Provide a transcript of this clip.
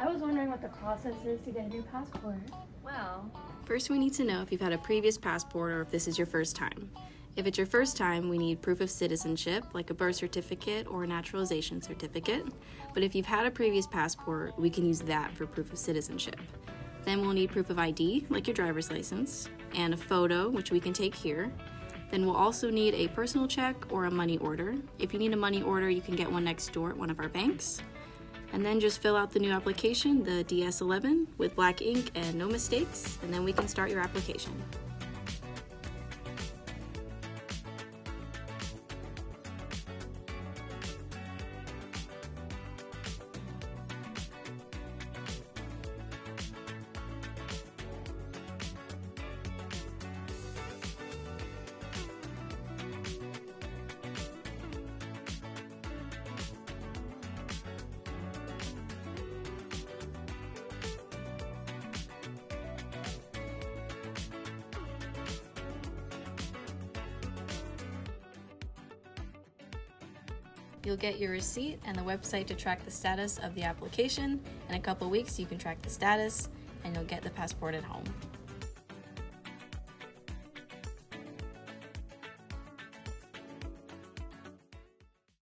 I was wondering what the process is to get a new passport. Well, first we need to know if you've had a previous passport or if this is your first time. If it's your first time, we need proof of citizenship, like a birth certificate or a naturalization certificate. But if you've had a previous passport, we can use that for proof of citizenship. Then we'll need proof of ID, like your driver's license, and a photo, which we can take here. Then we'll also need a personal check or a money order. If you need a money order, you can get one next door at one of our banks. And then just fill out the new application, the DS-11, with black ink and no mistakes, and then we can start your application. You'll get your receipt and the website to track the status of the application. In a couple weeks, you can track the status and you'll get the passport at home.